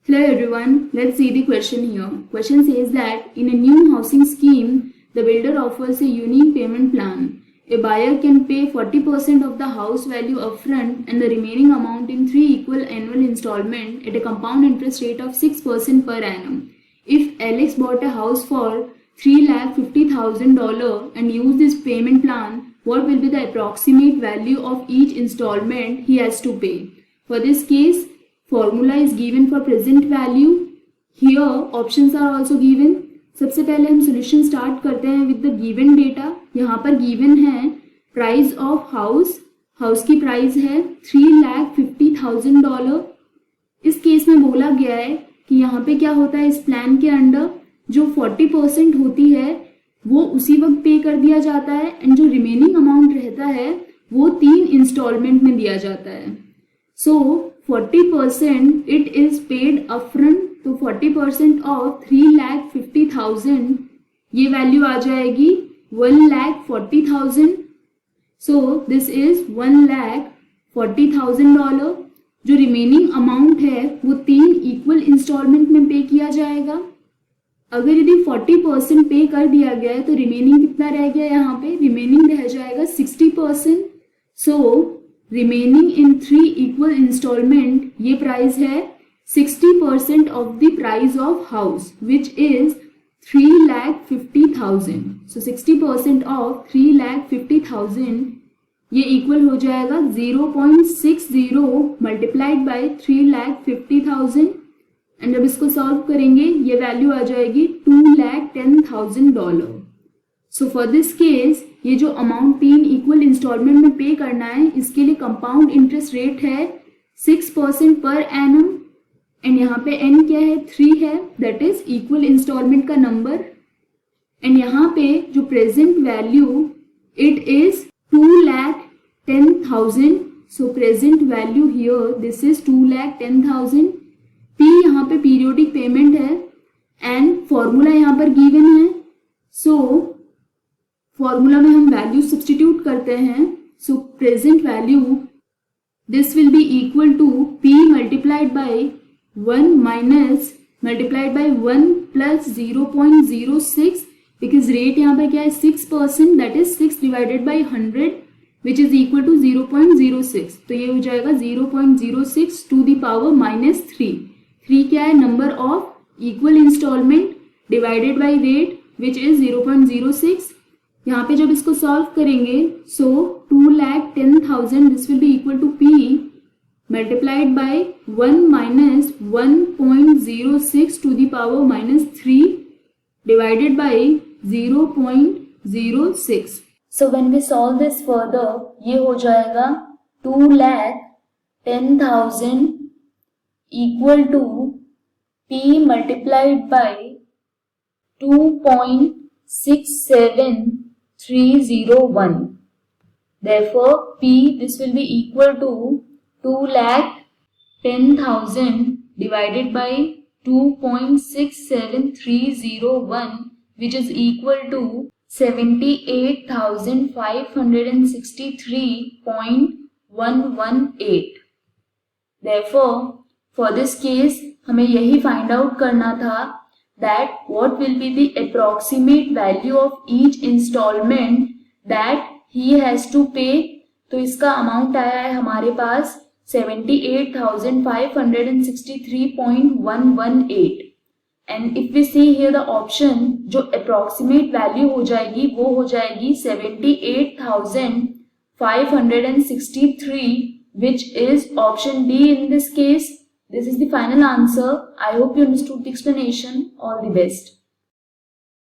Hello everyone, let's see the question here. Question says that in a new housing scheme, the builder offers a unique payment plan. A buyer can pay 40% of the house value upfront and the remaining amount in 3 equal annual installments at a compound interest rate of 6% per annum. If Alex bought a house for $350,000 and used this payment plan, what will be the approximate value of each installment he has to pay? For this case, formula is given for present value. Here options are also given. सबसे पहले हम solution start करते हैं with the given data. यहाँ पर given है price of house की price है $350,000. इस केस में बोला गया है कि यहाँ पे क्या होता है, इस प्लान के अंडर जो 40% होती है वो उसी वक्त पे कर दिया जाता है एंड जो रिमेनिंग अमाउंट रहता है वो 3 इंस्टॉलमेंट में दिया जाता है. सो 40% इट इज पेड अपफ्रंट, तो 40% ऑफ 3,50,000 ये वैल्यू आ जाएगी 1,40,000. So this is $1,40,000. जो रिमेनिंग अमाउंट है वो 3 इक्वल इंस्टॉलमेंट में पे किया जाएगा. अगर यदि 40% पे कर दिया गया है तो रिमेनिंग कितना रह गया, यहाँ पे रिमेनिंग रह जाएगा 60%. So remaining in 3 equal installment ये प्राइस है 60% of the price of house which is 3,50,000. So 60% of 3,50,000 ये इक्वल हो जाएगा 0.60 मल्टीप्लाइड बाय 3,50,000 एंड जब इसको सॉल्व करेंगे ये वैल्यू आ जाएगी $2,10,000. सो फॉर दिस केस ये जो अमाउंट 3 इक्वल इंस्टॉलमेंट में पे करना है इसके लिए कंपाउंड इंटरेस्ट रेट है 6% पर एनम एंड यहाँ पे n क्या है 3 है, दैट इज इक्वल इंस्टॉलमेंट का नंबर. एंड यहाँ पे जो present value it is 2,10,000. So present value here this is 2,10,000. P यहाँ पे पीरियोडिक पेमेंट है एंड फॉर्मूला यहाँ पर गिवन है. सो फॉर्मूला में हम वैल्यू सब्स्टिट्यूट करते हैं. So present value this will be equal to P multiplied by 1 minus multiplied by 1 plus 0.06 because rate यहाँ पर क्या है 6%, that is 6 divided by 100 which is equal to 0.06. तो ये हो जाएगा 0.06 टू द पावर माइनस 3. 3 क्या है, number of equal installment divided by rate which is 0.06. यहाँ पे जब इसको सॉल्व करेंगे so 2,10,000 this will be equal to P multiplied by 1 minus 1.06 to the power minus 3 divided by 0.06. So when we solve this further ये हो जाएगा 2,10,000 equal to P multiplied by 2.67301. Therefore, P this will be equal to 2,10,000 divided by 2.67301, which is equal to 78,563.118. Therefore, for this case हमें यही find out करना था that what will be the approximate value of each installment that he has to pay. तो इसका amount आया है हमारे पास 78,563.118 and if we see here the option जो approximate value हो जाएगी वो हो जाएगी 78,563 which is option D in this case. This is the final answer. I hope you understood the explanation. All the best.